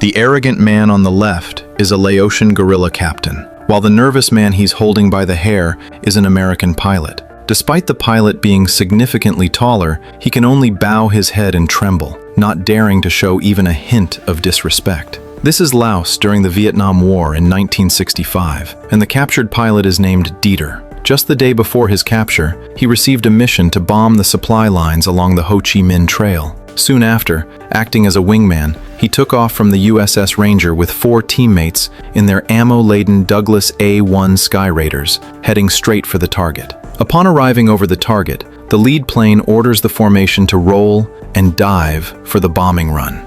The arrogant man on the left is a Laotian guerrilla captain, while the nervous man he's holding by the hair is an American pilot. Despite the pilot being significantly taller, he can only bow his head and tremble, not daring to show even a hint of disrespect. This is Laos during the Vietnam War in 1965, and the captured pilot is named Dieter. Just the day before his capture, he received a mission to bomb the supply lines along the Ho Chi Minh Trail. Soon after, acting as a wingman, he took off from the USS Ranger with 4 teammates in their ammo-laden Douglas A-1 Sky Raiders, heading straight for the target. Upon arriving over the target, the lead plane orders the formation to roll and dive for the bombing run.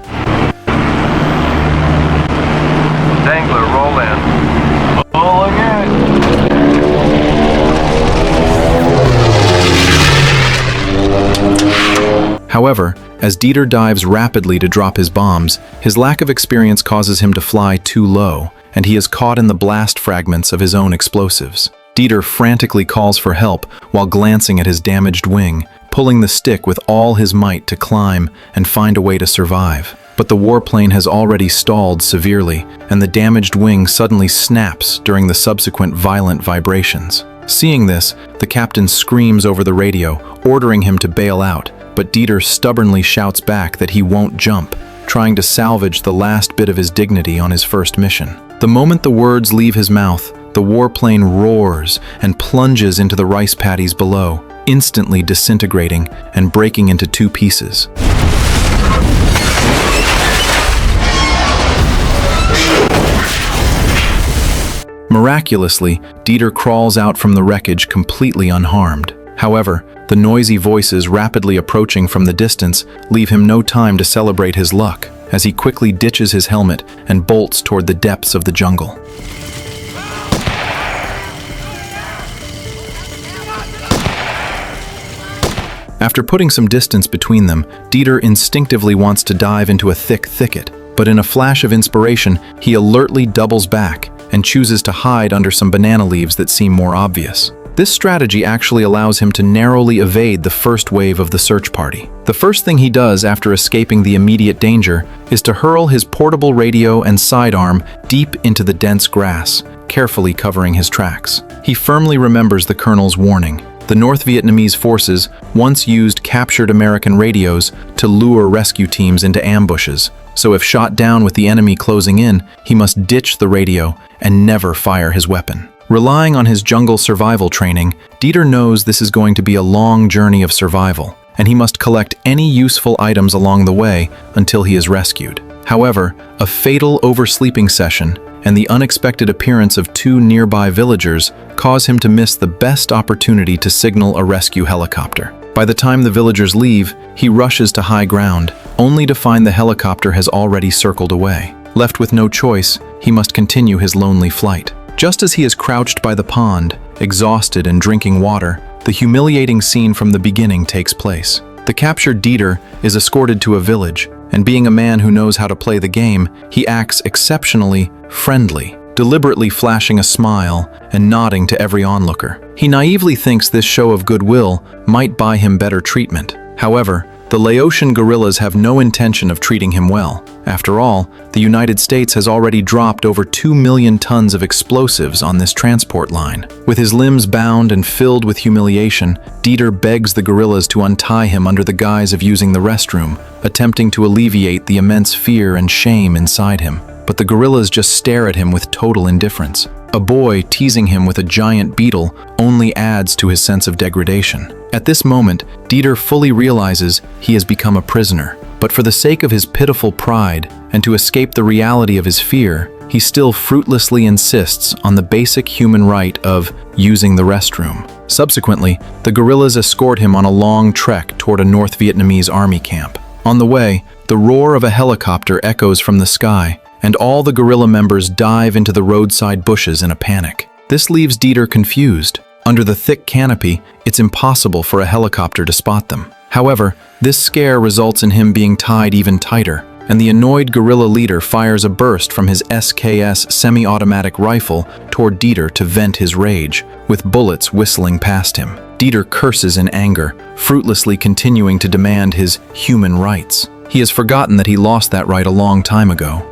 Dengler, roll in. Rolling in. However, as Dieter dives rapidly to drop his bombs, his lack of experience causes him to fly too low, and he is caught in the blast fragments of his own explosives. Dieter frantically calls for help while glancing at his damaged wing, pulling the stick with all his might to climb and find a way to survive. But the warplane has already stalled severely, and the damaged wing suddenly snaps during the subsequent violent vibrations. Seeing this, the captain screams over the radio, ordering him to bail out, but Dieter stubbornly shouts back that he won't jump, trying to salvage the last bit of his dignity on his first mission. The moment the words leave his mouth, the warplane roars and plunges into the rice paddies below, instantly disintegrating and breaking into 2 pieces. Miraculously, Dieter crawls out from the wreckage completely unharmed. However, the noisy voices rapidly approaching from the distance leave him no time to celebrate his luck, as he quickly ditches his helmet and bolts toward the depths of the jungle. After putting some distance between them, Dieter instinctively wants to dive into a thick thicket, but in a flash of inspiration, he alertly doubles back and chooses to hide under some banana leaves that seem more obvious. This strategy actually allows him to narrowly evade the first wave of the search party. The first thing he does after escaping the immediate danger is to hurl his portable radio and sidearm deep into the dense grass, carefully covering his tracks. He firmly remembers the colonel's warning. The North Vietnamese forces once used captured American radios to lure rescue teams into ambushes, so if shot down with the enemy closing in, he must ditch the radio and never fire his weapon. Relying on his jungle survival training, Dieter knows this is going to be a long journey of survival, and he must collect any useful items along the way until he is rescued. However, a fatal oversleeping session and the unexpected appearance of 2 nearby villagers cause him to miss the best opportunity to signal a rescue helicopter. By the time the villagers leave, he rushes to high ground, only to find the helicopter has already circled away. Left with no choice, he must continue his lonely flight. Just as he is crouched by the pond, exhausted and drinking water, the humiliating scene from the beginning takes place. The captured Dieter is escorted to a village, and being a man who knows how to play the game, he acts exceptionally friendly, deliberately flashing a smile and nodding to every onlooker. He naively thinks this show of goodwill might buy him better treatment. However, the Laotian guerrillas have no intention of treating him well. After all, the United States has already dropped over 2 million tons of explosives on this transport line. With his limbs bound and filled with humiliation, Dieter begs the guerrillas to untie him under the guise of using the restroom, attempting to alleviate the immense fear and shame inside him. But the guerrillas just stare at him with total indifference. A boy teasing him with a giant beetle only adds to his sense of degradation. At this moment, Dieter fully realizes he has become a prisoner. But for the sake of his pitiful pride and to escape the reality of his fear, he still fruitlessly insists on the basic human right of using the restroom. Subsequently, the guerrillas escort him on a long trek toward a North Vietnamese army camp. On the way, the roar of a helicopter echoes from the sky, and all the guerrilla members dive into the roadside bushes in a panic. This leaves Dieter confused. Under the thick canopy, it's impossible for a helicopter to spot them. However, this scare results in him being tied even tighter, and the annoyed guerrilla leader fires a burst from his SKS semi-automatic rifle toward Dieter to vent his rage, with bullets whistling past him. Dieter curses in anger, fruitlessly continuing to demand his human rights. He has forgotten that he lost that right a long time ago.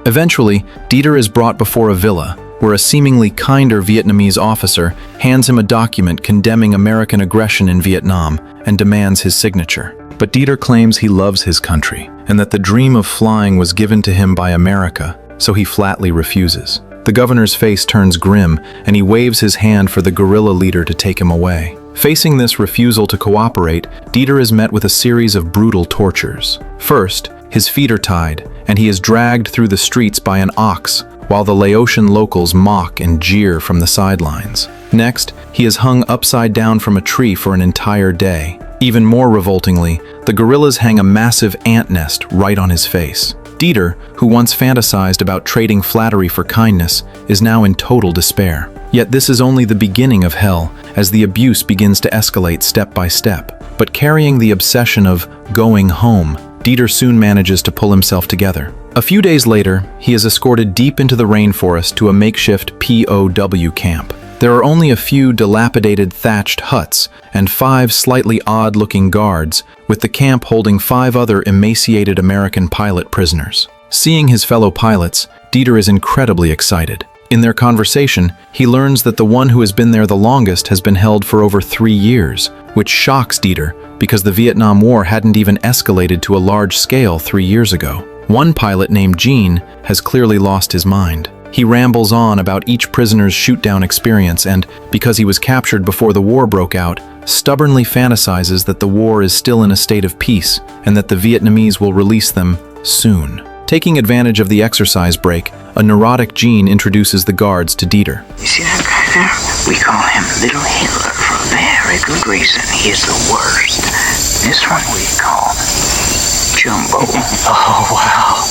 Eventually, Dieter is brought before a villa, where a seemingly kinder Vietnamese officer hands him a document condemning American aggression in Vietnam and demands his signature. But Dieter claims he loves his country, and that the dream of flying was given to him by America, so he flatly refuses. The governor's face turns grim, and he waves his hand for the guerrilla leader to take him away. Facing this refusal to cooperate, Dieter is met with a series of brutal tortures. First, his feet are tied, and he is dragged through the streets by an ox, while the Laotian locals mock and jeer from the sidelines. Next, he is hung upside down from a tree for an entire day. Even more revoltingly, the guerrillas hang a massive ant nest right on his face. Dieter, who once fantasized about trading flattery for kindness, is now in total despair. Yet this is only the beginning of hell, as the abuse begins to escalate step by step. But carrying the obsession of going home, Dieter soon manages to pull himself together. A few days later, he is escorted deep into the rainforest to a makeshift POW camp. There are only a few dilapidated thatched huts and 5 slightly odd-looking guards, with the camp holding 5 other emaciated American pilot prisoners. Seeing his fellow pilots, Dieter is incredibly excited. In their conversation, he learns that the one who has been there the longest has been held for over 3 years, which shocks Dieter because the Vietnam War hadn't even escalated to a large scale 3 years ago. One pilot named Gene has clearly lost his mind. He rambles on about each prisoner's shoot-down experience and, because he was captured before the war broke out, stubbornly fantasizes that the war is still in a state of peace and that the Vietnamese will release them soon. Taking advantage of the exercise break, a neurotic Gene introduces the guards to Dieter. You see that guy there? We call him Little Hitler for a very good reason. He is the worst. This one we call Jumbo. Oh, wow.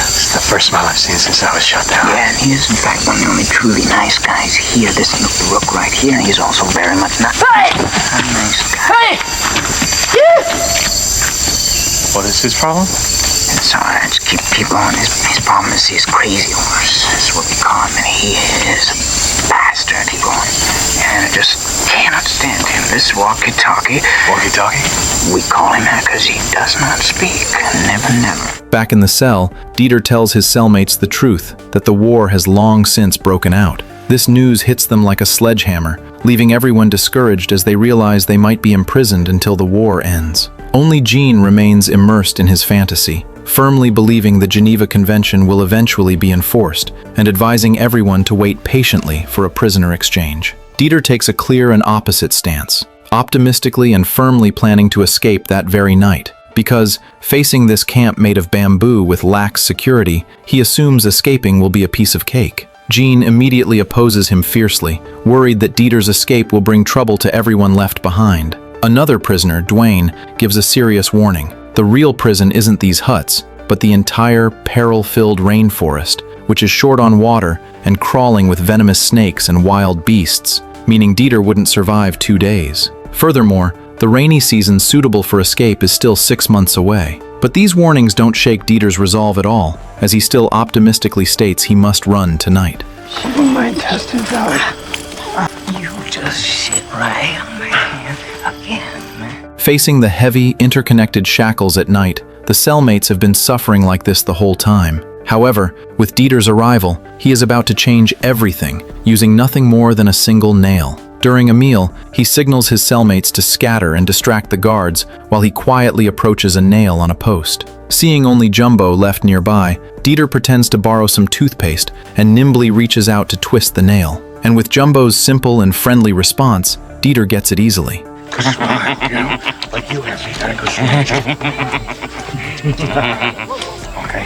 This is the first smile I've seen since I was shut down. Yeah, and he is in fact one of the only truly nice guys here. This Rook right here, and he's also very much not a nice guy. What is his problem? It's hard to keep people on. His problem is he's crazy horse. That's what we call him, and he is a bastard. And I just cannot stand him. This walkie-talkie. Walkie-talkie? We call him that because he does not speak. Never. Back in the cell, Dieter tells his cellmates the truth, that the war has long since broken out. This news hits them like a sledgehammer, leaving everyone discouraged as they realize they might be imprisoned until the war ends. Only Gene remains immersed in his fantasy, firmly believing the Geneva Convention will eventually be enforced, and advising everyone to wait patiently for a prisoner exchange. Dieter takes a clear and opposite stance, optimistically and firmly planning to escape that very night, because, facing this camp made of bamboo with lax security, he assumes escaping will be a piece of cake. Gene immediately opposes him fiercely, worried that Dieter's escape will bring trouble to everyone left behind. Another prisoner, Duane, gives a serious warning. The real prison isn't these huts, but the entire peril-filled rainforest, which is short on water and crawling with venomous snakes and wild beasts, meaning Dieter wouldn't survive 2 days. Furthermore, the rainy season suitable for escape is still 6 months away. But these warnings don't shake Dieter's resolve at all, as he still optimistically states he must run tonight. My intestines out. You just sit right on my hand again. Facing the heavy, interconnected shackles at night, the cellmates have been suffering like this the whole time. However, with Dieter's arrival, he is about to change everything, using nothing more than a single nail. During a meal, he signals his cellmates to scatter and distract the guards while he quietly approaches a nail on a post. Seeing only Jumbo left nearby, Dieter pretends to borrow some toothpaste and nimbly reaches out to twist the nail. And with Jumbo's simple and friendly response, Dieter gets it easily. Like you have me. Okay.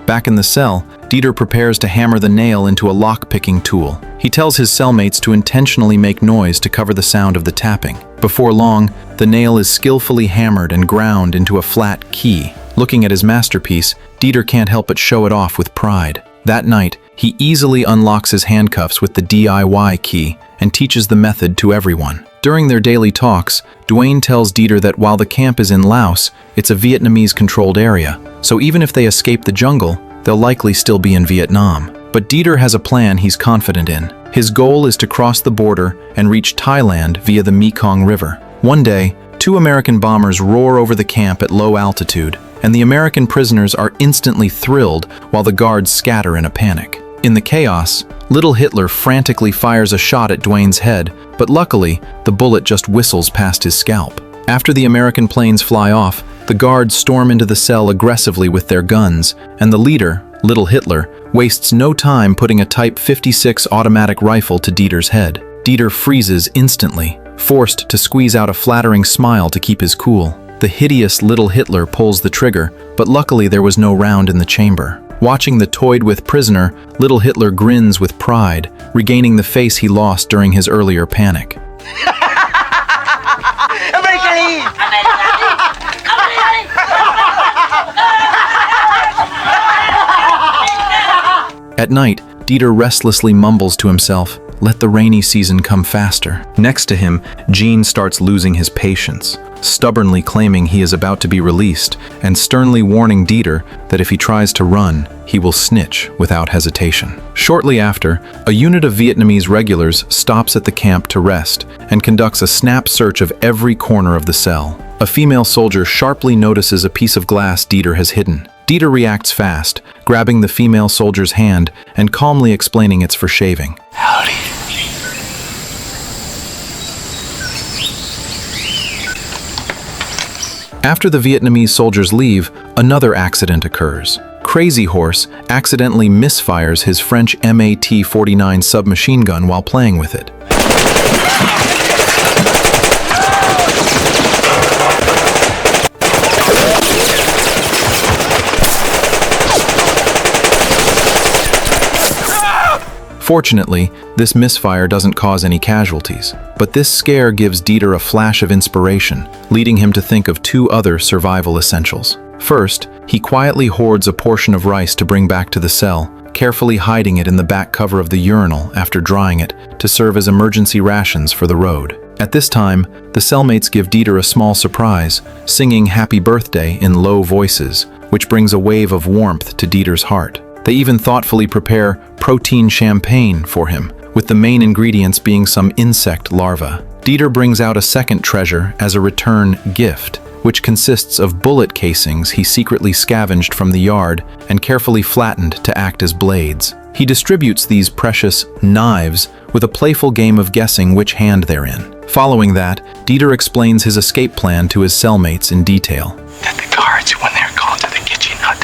Back in the cell, Dieter prepares to hammer the nail into a lock-picking tool. He tells his cellmates to intentionally make noise to cover the sound of the tapping. Before long, the nail is skillfully hammered and ground into a flat key. Looking at his masterpiece, Dieter can't help but show it off with pride. That night, he easily unlocks his handcuffs with the DIY key and teaches the method to everyone. During their daily talks, Duane tells Dieter that while the camp is in Laos, it's a Vietnamese-controlled area, so even if they escape the jungle, they'll likely still be in Vietnam. But Dieter has a plan he's confident in. His goal is to cross the border and reach Thailand via the Mekong River. One day, Two American bombers roar over the camp at low altitude, and the American prisoners are instantly thrilled while the guards scatter in a panic. In the chaos, little Hitler frantically fires a shot at Duane's head, but luckily, the bullet just whistles past his scalp. After the American planes fly off, the guards storm into the cell aggressively with their guns, and the leader, little Hitler, wastes no time putting a Type 56 automatic rifle to Dieter's head. Dieter freezes instantly, forced to squeeze out a flattering smile to keep his cool. The hideous little Hitler pulls the trigger, but luckily there was no round in the chamber. Watching the toyed-with prisoner, little Hitler grins with pride, regaining the face he lost during his earlier panic. At night, Dieter restlessly mumbles to himself, "Let the rainy season come faster." Next to him, Gene starts losing his patience, stubbornly claiming he is about to be released and sternly warning Dieter that if he tries to run, he will snitch without hesitation. Shortly after, a unit of Vietnamese regulars stops at the camp to rest and conducts a snap search of every corner of the cell. A female soldier sharply notices a piece of glass Dieter has hidden. Dieter reacts fast, grabbing the female soldier's hand and calmly explaining it's for shaving. Howdy. After the Vietnamese soldiers leave, another accident occurs. Crazy Horse accidentally misfires his French MAT-49 submachine gun while playing with it. Fortunately, this misfire doesn't cause any casualties, but this scare gives Dieter a flash of inspiration, leading him to think of two other survival essentials. First, he quietly hoards a portion of rice to bring back to the cell, carefully hiding it in the back cover of the urinal after drying it to serve as emergency rations for the road. At this time, the cellmates give Dieter a small surprise, singing "Happy Birthday" in low voices, which brings a wave of warmth to Dieter's heart. They even thoughtfully prepare protein champagne for him, with the main ingredients being some insect larvae. Dieter brings out a second treasure as a return gift, which consists of bullet casings he secretly scavenged from the yard and carefully flattened to act as blades. He distributes these precious knives with a playful game of guessing which hand they're in. Following that, Dieter explains his escape plan to his cellmates in detail. That the guards, when they're called to the kitchen hut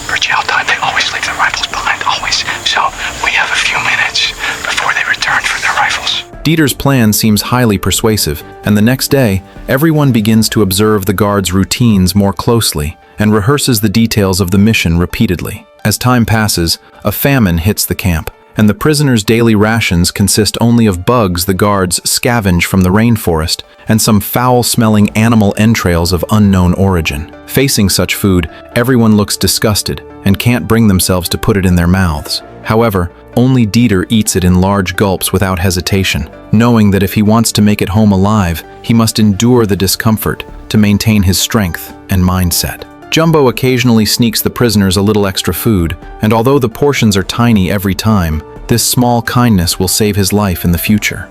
for jail time, they always leave their rifles behind, always. So we have a few minutes before they return for their rifles. Dieter's plan seems highly persuasive, and the next day, everyone begins to observe the guards' routines more closely and rehearses the details of the mission repeatedly. As time passes, a famine hits the camp, and the prisoners' daily rations consist only of bugs the guards scavenge from the rainforest and some foul-smelling animal entrails of unknown origin. Facing such food, everyone looks disgusted and can't bring themselves to put it in their mouths. However, only Dieter eats it in large gulps without hesitation, knowing that if he wants to make it home alive, he must endure the discomfort to maintain his strength and mindset. Jumbo occasionally sneaks the prisoners a little extra food, and although the portions are tiny every time, this small kindness will save his life in the future.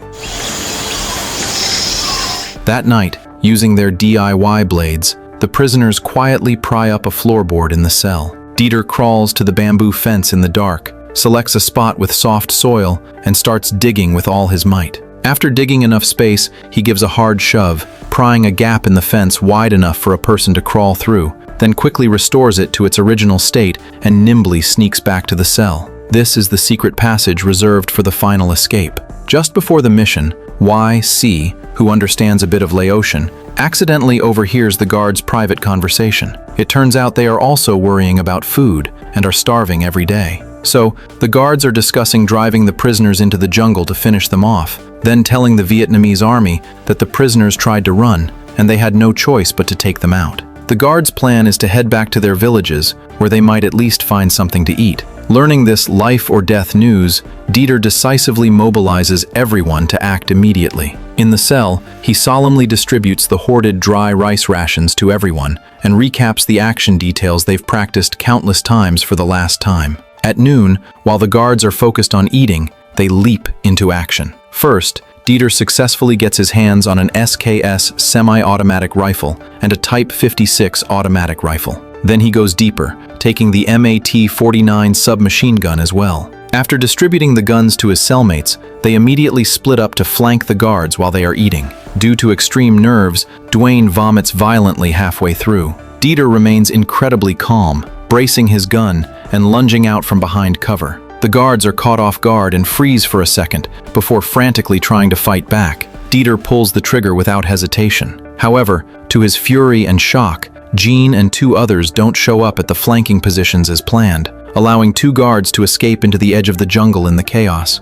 That night, using their DIY blades, the prisoners quietly pry up a floorboard in the cell. Dieter crawls to the bamboo fence in the dark, selects a spot with soft soil, and starts digging with all his might. After digging enough space, he gives a hard shove, prying a gap in the fence wide enough for a person to crawl through, then quickly restores it to its original state and nimbly sneaks back to the cell. This is the secret passage reserved for the final escape. Just before the mission, Y.C., who understands a bit of Laotian, accidentally overhears the guards' private conversation. It turns out they are also worrying about food and are starving every day. So, the guards are discussing driving the prisoners into the jungle to finish them off, then telling the Vietnamese army that the prisoners tried to run and they had no choice but to take them out. The guards' plan is to head back to their villages, where they might at least find something to eat. Learning this life-or-death news, Dieter decisively mobilizes everyone to act immediately. In the cell, he solemnly distributes the hoarded dry rice rations to everyone and recaps the action details they've practiced countless times for the last time. At noon, while the guards are focused on eating, they leap into action. First, Dieter successfully gets his hands on an SKS semi-automatic rifle and a Type 56 automatic rifle. Then he goes deeper, taking the MAT-49 submachine gun as well. After distributing the guns to his cellmates, they immediately split up to flank the guards while they are eating. Due to extreme nerves, Duane vomits violently halfway through. Dieter remains incredibly calm, bracing his gun and lunging out from behind cover. The guards are caught off guard and freeze for a second before frantically trying to fight back. Dieter pulls the trigger without hesitation. However, to his fury and shock, Jean and 2 others don't show up at the flanking positions as planned, allowing 2 guards to escape into the edge of the jungle in the chaos.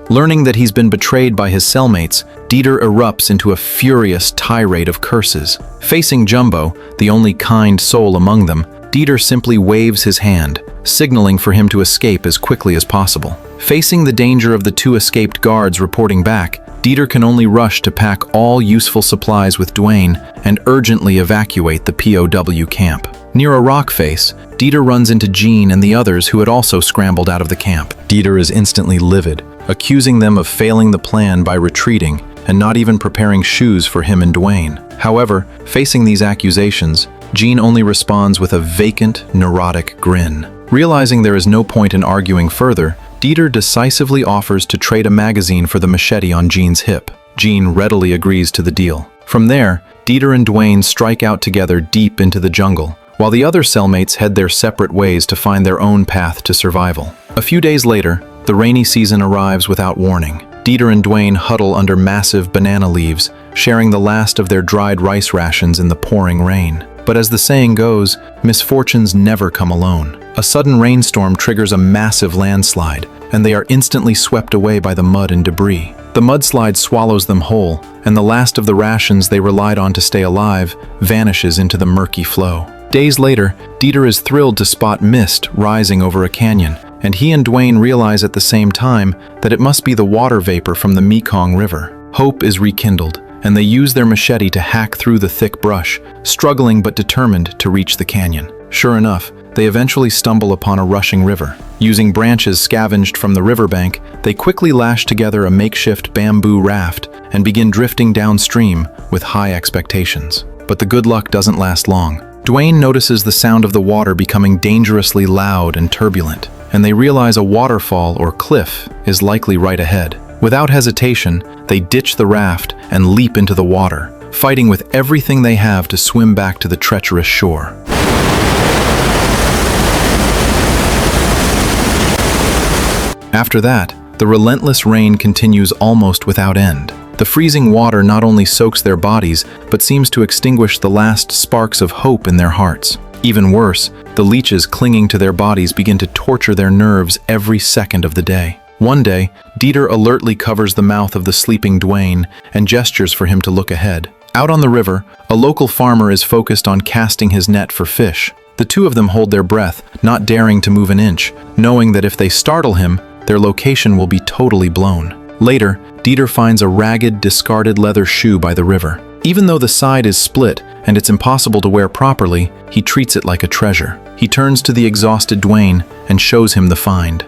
Learning that he's been betrayed by his cellmates, Dieter erupts into a furious tirade of curses. Facing Jumbo, the only kind soul among them, Dieter simply waves his hand, signaling for him to escape as quickly as possible. Facing the danger of the 2 escaped guards reporting back, Dieter can only rush to pack all useful supplies with Duane and urgently evacuate the POW camp. Near a rock face, Dieter runs into Jean and the others who had also scrambled out of the camp. Dieter is instantly livid, accusing them of failing the plan by retreating and not even preparing shoes for him and Duane. However, facing these accusations, Jean only responds with a vacant, neurotic grin. Realizing there is no point in arguing further, Dieter decisively offers to trade a magazine for the machete on Jean's hip. Jean readily agrees to the deal. From there, Dieter and Duane strike out together deep into the jungle, while the other cellmates head their separate ways to find their own path to survival. A few days later, the rainy season arrives without warning. Dieter and Duane huddle under massive banana leaves, sharing the last of their dried rice rations in the pouring rain. But as the saying goes, misfortunes never come alone. A sudden rainstorm triggers a massive landslide, and they are instantly swept away by the mud and debris. The mudslide swallows them whole, and the last of the rations they relied on to stay alive vanishes into the murky flow. Days later, Dieter is thrilled to spot mist rising over a canyon, and he and Duane realize at the same time that it must be the water vapor from the Mekong River. Hope is rekindled, and they use their machete to hack through the thick brush, struggling but determined to reach the canyon. Sure enough, they eventually stumble upon a rushing river. Using branches scavenged from the riverbank, they quickly lash together a makeshift bamboo raft and begin drifting downstream with high expectations. But the good luck doesn't last long. Duane notices the sound of the water becoming dangerously loud and turbulent, and they realize a waterfall or cliff is likely right ahead. Without hesitation, they ditch the raft and leap into the water, fighting with everything they have to swim back to the treacherous shore. After that, the relentless rain continues almost without end. The freezing water not only soaks their bodies, but seems to extinguish the last sparks of hope in their hearts. Even worse, the leeches clinging to their bodies begin to torture their nerves every second of the day. One day, Dieter alertly covers the mouth of the sleeping Duane and gestures for him to look ahead. Out on the river, a local farmer is focused on casting his net for fish. The 2 of them hold their breath, not daring to move an inch, knowing that if they startle him, their location will be totally blown. Later, Dieter finds a ragged, discarded leather shoe by the river. Even though the side is split and it's impossible to wear properly, he treats it like a treasure. He turns to the exhausted Duane and shows him the find.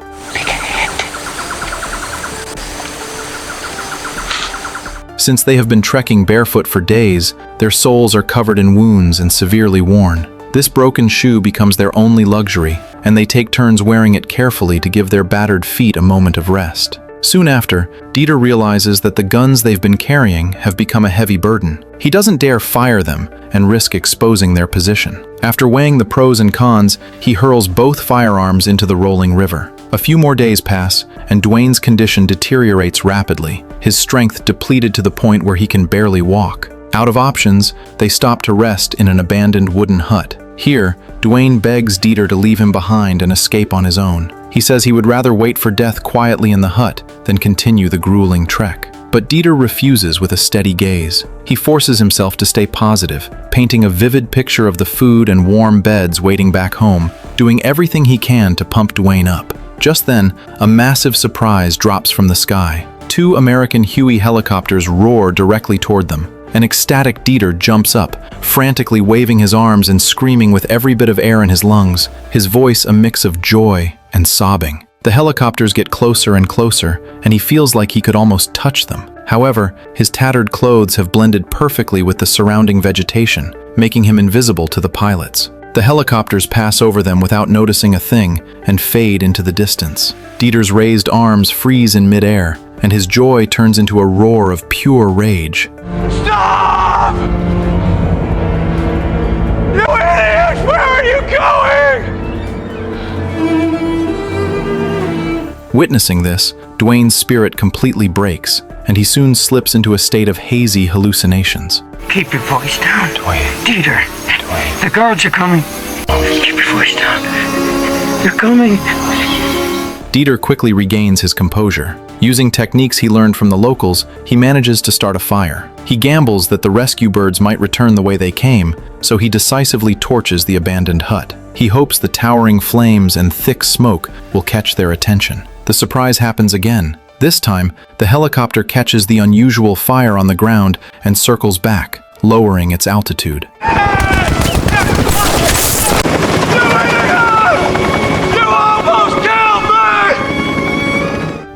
Since they have been trekking barefoot for days, their soles are covered in wounds and severely worn. This broken shoe becomes their only luxury, and they take turns wearing it carefully to give their battered feet a moment of rest. Soon after, Dieter realizes that the guns they've been carrying have become a heavy burden. He doesn't dare fire them and risk exposing their position. After weighing the pros and cons, he hurls both firearms into the rolling river. A few more days pass, and Duane's condition deteriorates rapidly, his strength depleted to the point where he can barely walk. Out of options, they stop to rest in an abandoned wooden hut. Here, Duane begs Dieter to leave him behind and escape on his own. He says he would rather wait for death quietly in the hut than continue the grueling trek. But Dieter refuses with a steady gaze. He forces himself to stay positive, painting a vivid picture of the food and warm beds waiting back home, doing everything he can to pump Duane up. Just then, a massive surprise drops from the sky. 2 American Huey helicopters roar directly toward them. An ecstatic Dieter jumps up, frantically waving his arms and screaming with every bit of air in his lungs, his voice a mix of joy, and sobbing. The helicopters get closer and closer, and he feels like he could almost touch them. However, his tattered clothes have blended perfectly with the surrounding vegetation, making him invisible to the pilots. The helicopters pass over them without noticing a thing and fade into the distance. Dieter's raised arms freeze in midair, and his joy turns into a roar of pure rage. Stop! You idiots! Where are you going? Witnessing this, Duane's spirit completely breaks, and he soon slips into a state of hazy hallucinations. Keep your voice down. Duane. Dieter. Duane. The guards are coming. Keep your voice down. They're coming. Dieter quickly regains his composure. Using techniques he learned from the locals, he manages to start a fire. He gambles that the rescue birds might return the way they came, so he decisively torches the abandoned hut. He hopes the towering flames and thick smoke will catch their attention. The surprise happens again. This time, the helicopter catches the unusual fire on the ground and circles back, lowering its altitude.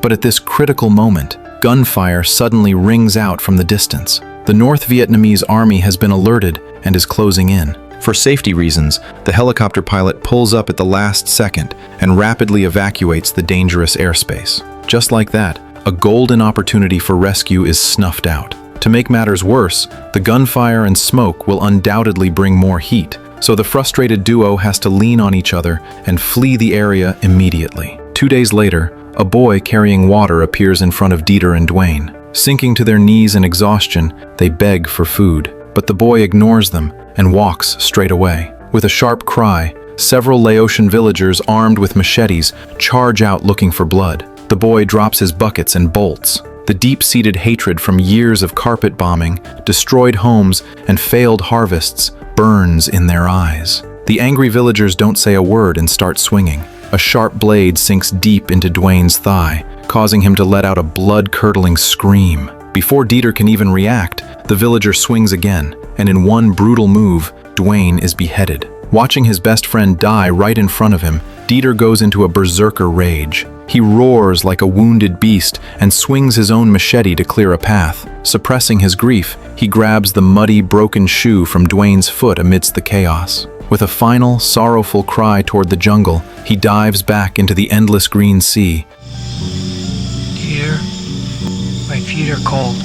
But at this critical moment, gunfire suddenly rings out from the distance. The North Vietnamese army has been alerted and is closing in. For safety reasons, the helicopter pilot pulls up at the last second and rapidly evacuates the dangerous airspace. Just like that, a golden opportunity for rescue is snuffed out. To make matters worse, the gunfire and smoke will undoubtedly bring more heat, so the frustrated duo has to lean on each other and flee the area immediately. 2 days later, a boy carrying water appears in front of Dieter and Duane. Sinking to their knees in exhaustion, they beg for food, but the boy ignores them and walks straight away. With a sharp cry, several Laotian villagers armed with machetes charge out looking for blood. The boy drops his buckets and bolts. The deep-seated hatred from years of carpet bombing, destroyed homes, and failed harvests burns in their eyes. The angry villagers don't say a word and start swinging. A sharp blade sinks deep into Duane's thigh, causing him to let out a blood-curdling scream. Before Dieter can even react, the villager swings again, and in one brutal move, Duane is beheaded. Watching his best friend die right in front of him, Dieter goes into a berserker rage. He roars like a wounded beast and swings his own machete to clear a path. Suppressing his grief, he grabs the muddy, broken shoe from Duane's foot amidst the chaos. With a final, sorrowful cry toward the jungle, he dives back into the endless green sea. Dieter, my feet are cold.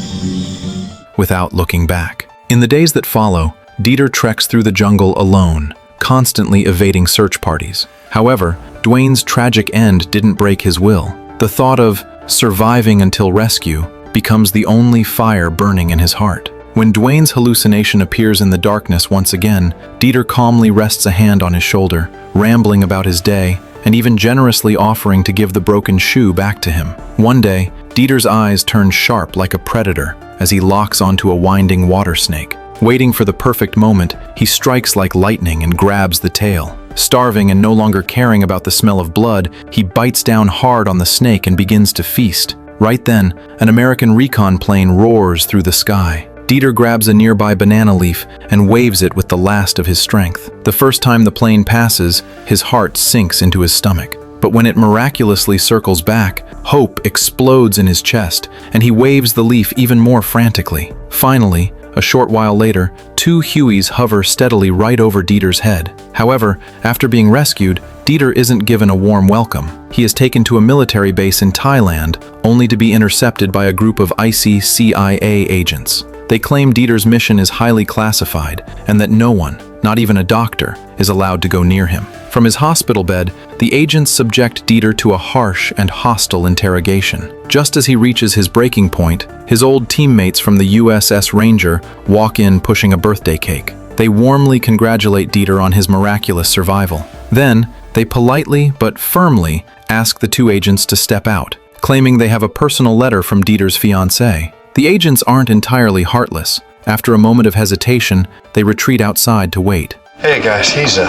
Without looking back. In the days that follow, Dieter treks through the jungle alone, constantly evading search parties. However, Duane's tragic end didn't break his will. The thought of surviving until rescue becomes the only fire burning in his heart. When Duane's hallucination appears in the darkness once again, Dieter calmly rests a hand on his shoulder, rambling about his day, and even generously offering to give the broken shoe back to him. One day, Dieter's eyes turn sharp like a predator as he locks onto a winding water snake. Waiting for the perfect moment, he strikes like lightning and grabs the tail. Starving and no longer caring about the smell of blood, he bites down hard on the snake and begins to feast. Right then, an American recon plane roars through the sky. Dieter grabs a nearby banana leaf and waves it with the last of his strength. The first time the plane passes, his heart sinks into his stomach. But when it miraculously circles back, hope explodes in his chest, and he waves the leaf even more frantically. Finally, a short while later, 2 Hueys hover steadily right over Dieter's head. However, after being rescued, Dieter isn't given a warm welcome. He is taken to a military base in Thailand, only to be intercepted by a group of icy CIA agents. They claim Dieter's mission is highly classified and that no one, not even a doctor, is allowed to go near him. From his hospital bed, the agents subject Dieter to a harsh and hostile interrogation. Just as he reaches his breaking point, his old teammates from the USS Ranger walk in pushing a birthday cake. They warmly congratulate Dieter on his miraculous survival. Then, they politely but firmly ask the 2 agents to step out, claiming they have a personal letter from Dieter's fiancée. The agents aren't entirely heartless. After a moment of hesitation, they retreat outside to wait. Hey guys, he's a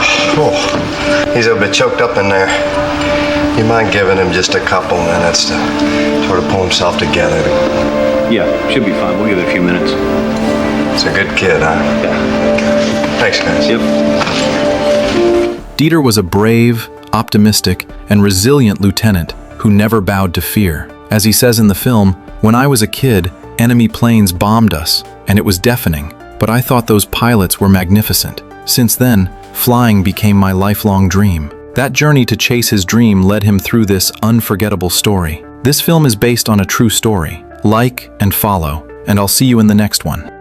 bit choked up in there. You mind giving him just a couple minutes to sort of pull himself together? Yeah, should be fine. We'll give it a few minutes. He's a good kid, huh? Yeah. Thanks, guys. Yep. Dieter was a brave, optimistic, and resilient lieutenant who never bowed to fear. As he says in the film, "When I was a kid, enemy planes bombed us, and it was deafening, but I thought those pilots were magnificent. Since then, flying became my lifelong dream." That journey to chase his dream led him through this unforgettable story. This film is based on a true story. Like and follow, and I'll see you in the next one.